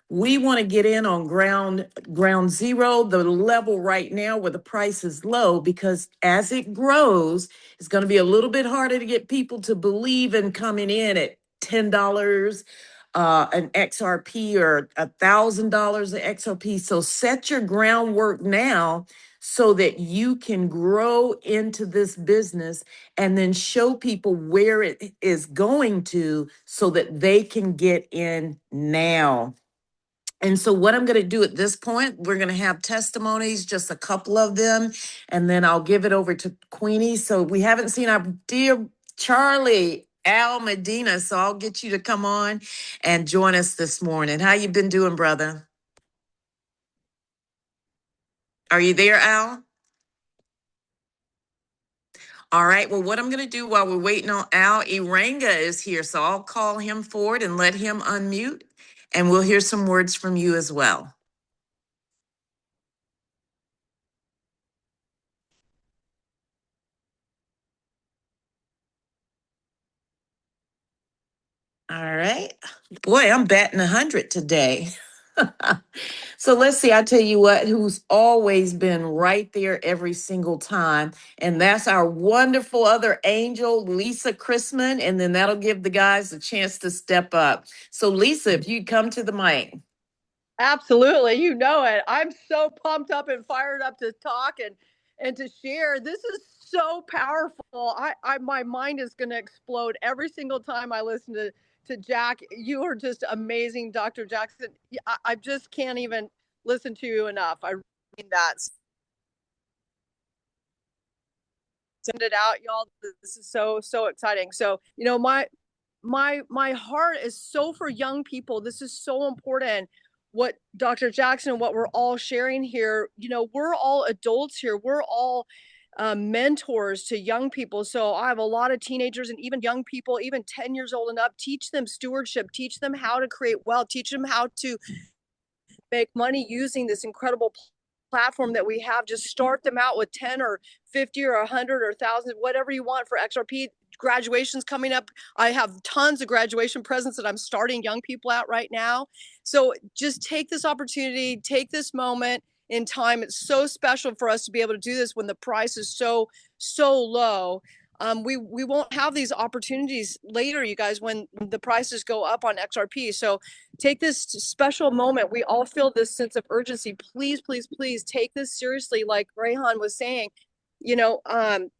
We want to get in on ground zero, the level right now where the price is low, because as it grows, it's going to be a little bit harder to get people to believe in coming in at $10 an XRP or $1,000 an XRP. So set your groundwork now so that you can grow into this business and then show people where it is going to so that they can get in now. And so what I'm going to do at this point, we're going to have testimonies, just a couple of them, and then I'll give it over to Queenie. So we haven't seen our dear Charlie Al Medina, so I'll get you to come on and join us this morning. How you been doing, brother? Are you there, Al? All right, well, what I'm going to do while we're waiting on Al, Iranga is here, so I'll call him forward and let him unmute, and we'll hear some words from you as well. All right. Boy, I'm batting 100 today. So let's see, I tell you what, who's always been right there every single time. And that's our wonderful other angel, Lisa Chrisman. And then that'll give the guys a chance to step up. So Lisa, if you come to the mic. Absolutely. You know it. I'm so pumped up and fired up to talk and to share. This is so powerful. My mind is going to explode every single time I listen to Jack. You are just amazing, Dr. Jackson. I just can't even listen to you enough. I mean that. Send it out, y'all. This is so exciting. So, you know, my heart is so for young people. This is so important. What Dr. Jackson, what we're all sharing here, you know, we're all adults here. We're all mentors to young people. So I have a lot of teenagers and even young people, even 10 years old and up. Teach them stewardship, teach them how to create wealth, teach them how to make money using this incredible platform that we have. Just start them out with 10 or 50 or 100 or 1,000, whatever you want for XRP. Graduation's coming up. I have tons of graduation presents that I'm starting young people out right now. So just take this opportunity, take this moment in time. It's so special for us to be able to do this when the price is so low. We won't have these opportunities later, you guys, when the prices go up on XRP. So take this special moment. We all feel this sense of urgency. Please, please, please take this seriously. Like Rehan was saying, you know,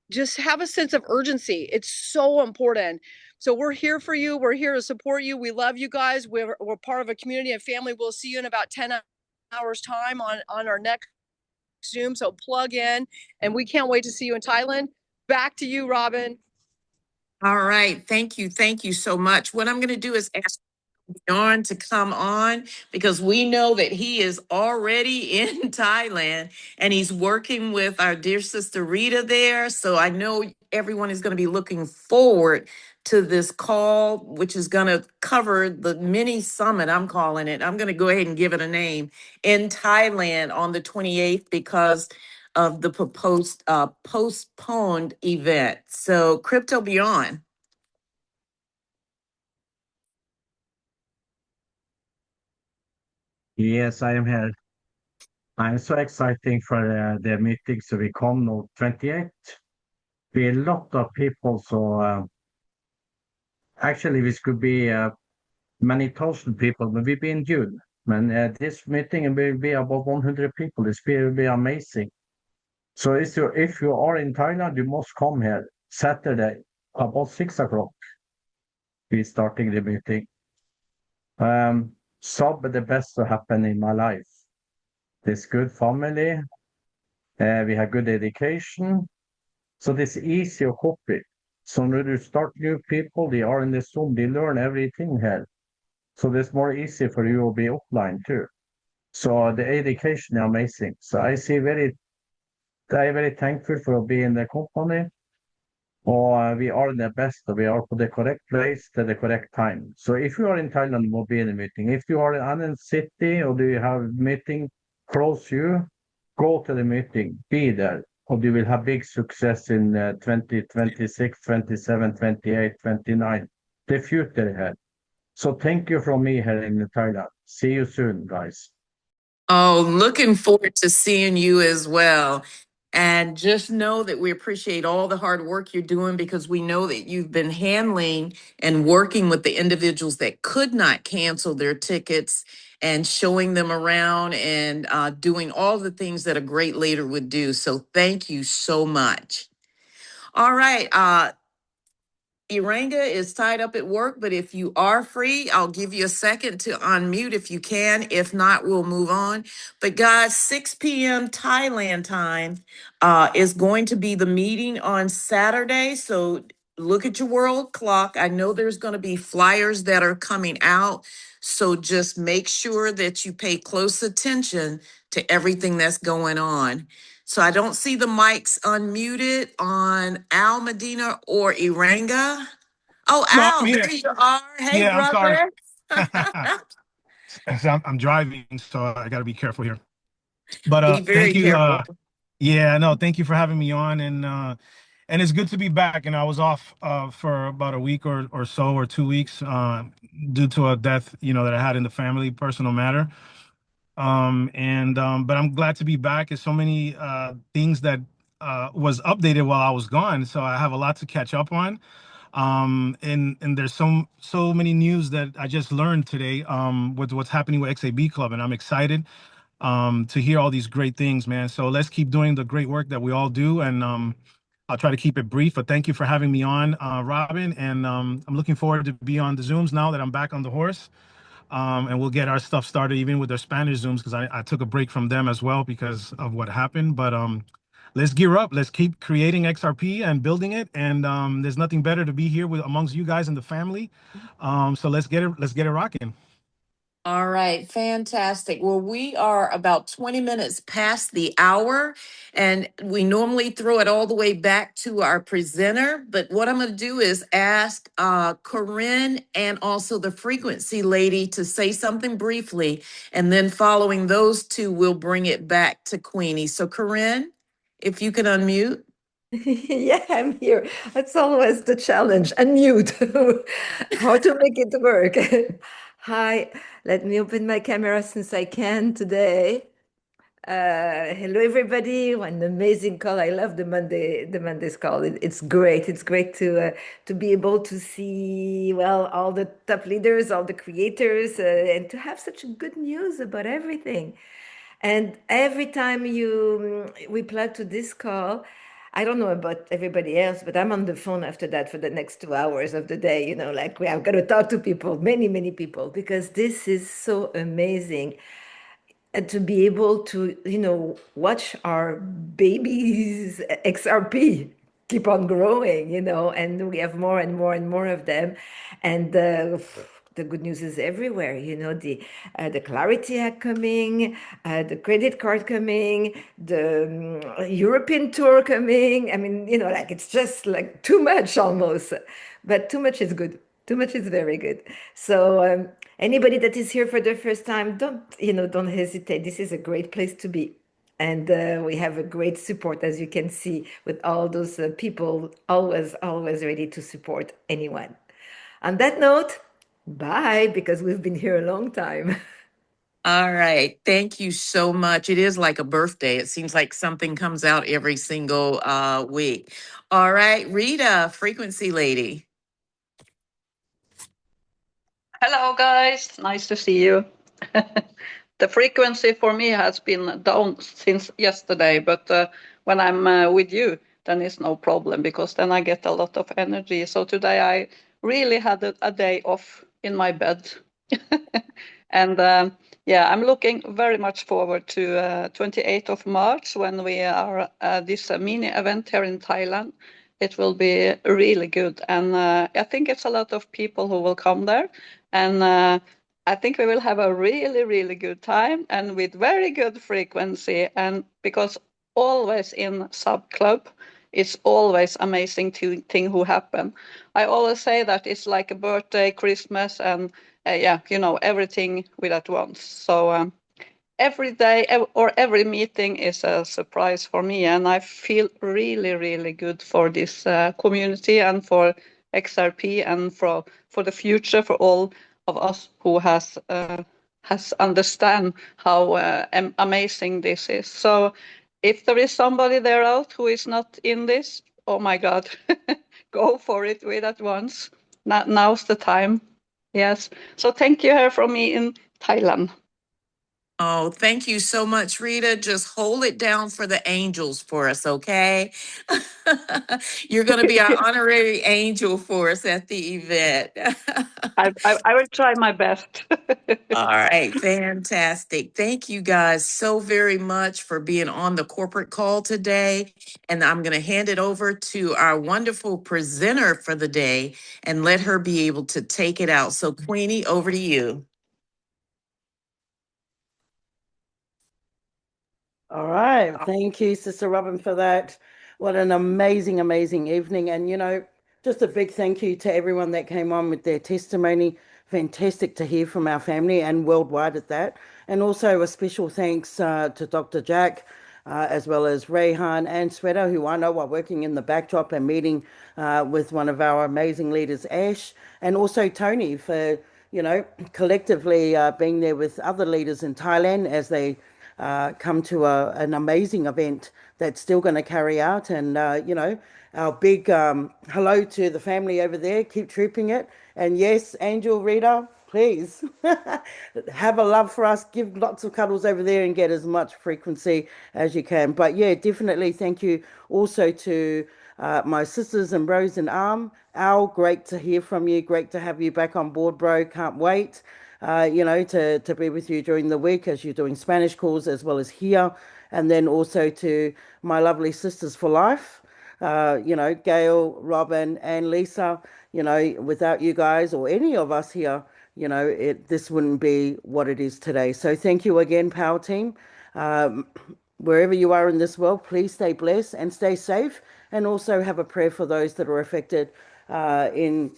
just have a sense of urgency. It's so important. So we're here for you. We're here to support you. We love you guys. We're part of a community and family. We'll see you in about 10 hours time on our next Zoom. So plug in, and we can't wait to see you in Thailand. Back to you, Robin. All right. Thank you. Thank you so much. What I'm going to do is ask Bjorn to come on because we know that he is already in Thailand and he's working with our dear sister Rita there. So I know everyone is going to be looking forward to this call, which is going to cover the mini summit, I'm calling it. I'm going to go ahead and give it a name in Thailand on the 28th because of the proposed postponed event. So Crypto Beyond. Yes, I am here. I'm so excited for the meeting. So we come on 28th. Be a lot of people. So actually, this could be many thousand people, but we'll be in June. And this meeting will be about 100 people. This will be amazing. So if you are in Thailand, you must come here Saturday about 6 o'clock. We're starting the meeting. So the best to happen in my life. This good family. We have good education. So this easy to copy. So when you start new people, they are in the Zoom, they learn everything here. So it's more easy for you to be offline too. So the education is amazing. So I am very thankful for being in the company. Or we are the best, we are for the correct place at the correct time. So if you are in Thailand, we'll be in a meeting. If you are in another city or do you have a meeting close to you, go to the meeting, be there, or you will have big success in 2026, 27, 28, 29. The future ahead. So thank you from me here in Thailand. See you soon, guys. Oh, looking forward to seeing you as well. And just know that we appreciate all the hard work you're doing because we know that you've been handling and working with the individuals that could not cancel their tickets and showing them around and doing all the things that a great leader would do. So thank you so much. All right. Iranga is tied up at work, but if you are free, I'll give you a second to unmute if you can. If not, we'll move on. But guys, 6 p.m. Thailand time is going to be the meeting on Saturday. So look at your world clock. I know there's going to be flyers that are coming out. So just make sure that you pay close attention to everything that's going on. So I don't see the mics unmuted on Al Medina or Iranga. Oh, No, Al, I'm there here. you are. Hey, Yeah, I'm sorry. brother. So I'm driving, so I got to be careful here. But Be thank very you. careful. Yeah, no, thank you for having me on, and it's good to be back. And I was off for about a week or so, or 2 weeks, due to a death, that I had in the family, personal matter. But I'm glad to be back. There's so many things that was updated while I was gone, so I have a lot to catch up on. And there's so many news that I just learned today with what's happening with XAB Club, and I'm excited to hear all these great things, man. So let's keep doing the great work that we all do, and I'll try to keep it brief. But thank you for having me on, Robin, and I'm looking forward to be on the Zooms now that I'm back on the horse. And we'll get our stuff started even with their Spanish Zooms because I took a break from them as well because of what happened. But let's gear up. Let's keep creating XRP and building it. And there's nothing better to be here with amongst you guys and the family. So let's get it rocking. All right, fantastic. Well, we are about 20 minutes past the hour, and we normally throw it all the way back to our presenter. But what I'm going to do is ask Corinne and also the frequency lady to say something briefly, and then following those two, we'll bring it back to Queenie. So, Corinne, if you can unmute. Yeah, I'm here. That's always the challenge. Unmute. How to make it work. Hi, let me open my camera since I can today. Hello, everybody. An amazing call. I love the Monday's call. It's great. It's great to be able to see, well, all the top leaders, all the creators, and to have such good news about everything. And every time we plug to this call, I don't know about everybody else, but I'm on the phone after that for the next 2 hours of the day, like I've got to talk to people, many, many people, because this is so amazing. And to be able to, watch our babies XRP keep on growing, and we have more and more and more of them. And the good news is everywhere, the Clarity Act coming, the credit card coming, the European tour coming. I mean, like it's just like too much almost, but too much is good. Too much is very good. So anybody that is here for the first time, don't hesitate. This is a great place to be. And we have a great support, as you can see, with all those people always ready to support anyone. On that note, bye, because we've been here a long time. All right. Thank you so much. It is like a birthday. It seems like something comes out every single week. All right, Rita, frequency lady. Hello, guys. Nice to see you. The frequency for me has been down since yesterday, but when I'm with you, then it's no problem because then I get a lot of energy. So today I really had a day off in my bed. And yeah, I'm looking very much forward to 28th of March when we are this mini event here in Thailand. It will be really good. And I think it's a lot of people who will come there. And I think we will have a really, really good time and with very good frequency. And because always in sub club, it's always amazing thing who happen. I always say that it's like a birthday, Christmas, and yeah, everything with at once. So every day or every meeting is a surprise for me, and I feel really, really good for this community and for XRP and for the future, for all of us who has understand how amazing this is. So if there is somebody there out who is not in this, oh my God, go for it with at once. Now's the time. Yes. So thank you here from me in Thailand. Oh, thank you so much, Rita. Just hold it down for the angels for us, okay? You're going to be our honorary angel for us at the event. I will try my best. All right, fantastic. Thank you guys so very much for being on the corporate call today. And I'm going to hand it over to our wonderful presenter for the day and let her be able to take it out. So, Queenie, over to you. All right. Thank you, Sister Robin, for that. What an amazing, amazing evening. And, just a big thank you to everyone that came on with their testimony. Fantastic to hear from our family and worldwide at that. And also a special thanks to Dr. Jack, as well as Rayhan and Sweta, who I know are working in the backdrop and meeting with one of our amazing leaders, Ash, and also Tony for, collectively being there with other leaders in Thailand as they come to an amazing event that's still going to carry out. And, our big hello to the family over there. Keep trooping it. And yes, Angel, Rita, please have a love for us. Give lots of cuddles over there and get as much frequency as you can. But yeah, definitely thank you also to my sisters and bros in arm. Al, great to hear from you. Great to have you back on board, bro. Can't wait. To be with you during the week as you're doing Spanish calls as well as here. And then also to my lovely sisters for life, Gail, Robin, and Lisa. Without you guys or any of us here, this wouldn't be what it is today. So thank you again, Power Team. Wherever you are in this world, please stay blessed and stay safe. And also have a prayer for those that are affected in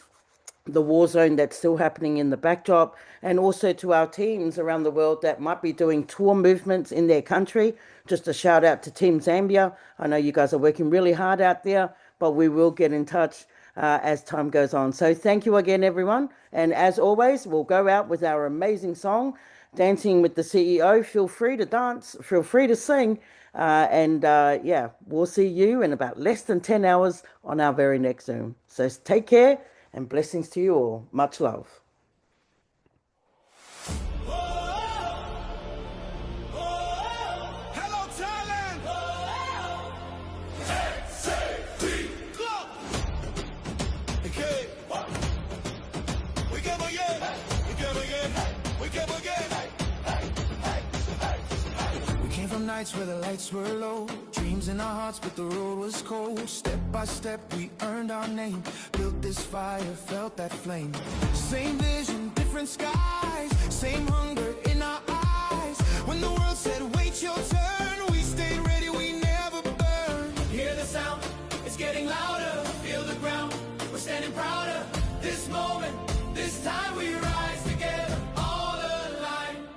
the war zone that's still happening in the backdrop, and also to our teams around the world that might be doing tour movements in their country. Just a shout out to Team Zambia. I know you guys are working really hard out there, but we will get in touch as time goes on. So thank you again, everyone. And as always, we'll go out with our amazing song, Dancing with the CEO. Feel free to dance, feel free to sing. We'll see you in about less than 10 hours on our very next Zoom. So take care and blessings to you all. Much love. Hello, Thailand! XAB Club! Okay. We come again! We come again! We come again! We came from nights where the lights were low, dreams in our hearts but the road was cold. Step by step we earned our name, built this fire, felt that flame. Same vision, different skies, same hunger in our eyes. When the world said wait your turn, we stayed ready, we never burned. Hear the sound, it's getting louder. Feel the ground, we're standing prouder. This moment, this time we rise together, all aligned.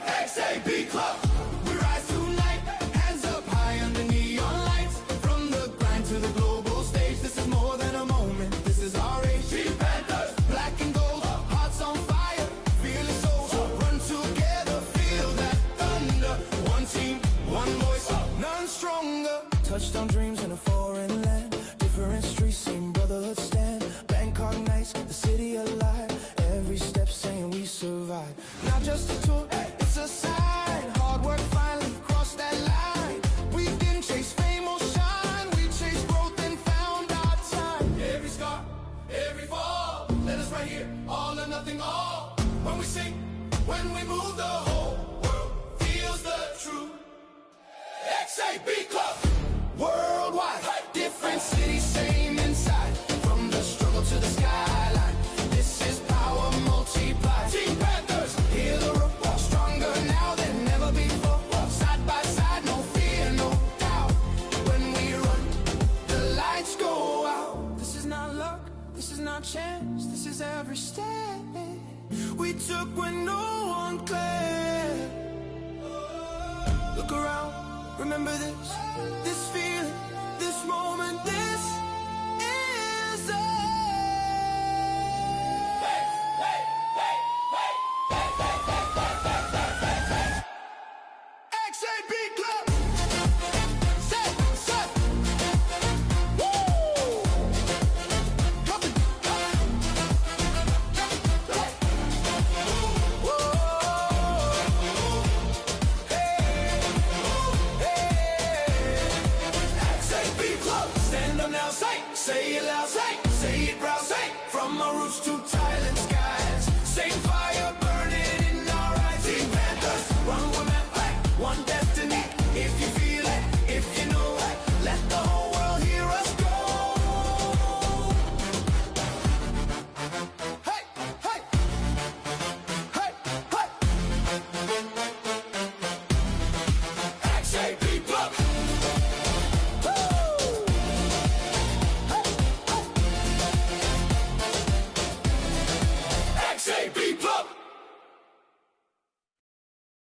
XAB Club, we rise tonight, hands up high under neon lights. From the grind to the global stage, this is more than a moment, this is our age. Team Panthers, black and gold, hearts on fire, feeling so run together, feel that thunder. One team, one voice, none stronger. Touchdown dreams in a foreign land, different streets, same brotherhood stand. Bangkok nights, the city alive, every step saying we survive. Not just a tour, it's a sign. Hard work finally crossed that line. We didn't chase fame or shine, we chased growth and found our time. Every scar, every fall, let us right here, all or nothing all. When we sing, when we move, the whole world feels the truth. XAB Club, worldwide, different cities, same inside. From the struggle to the skyline, this is power multiplied. Team Panthers, hear the roar, stronger now than never before. Side by side, no fear, no doubt. When we run, the lights go out. This is not luck, this is not chance, this is every step we took when no one cared. Look around, remember this feeling, this moment, this is us. Hey, hey, hey. close, too tight.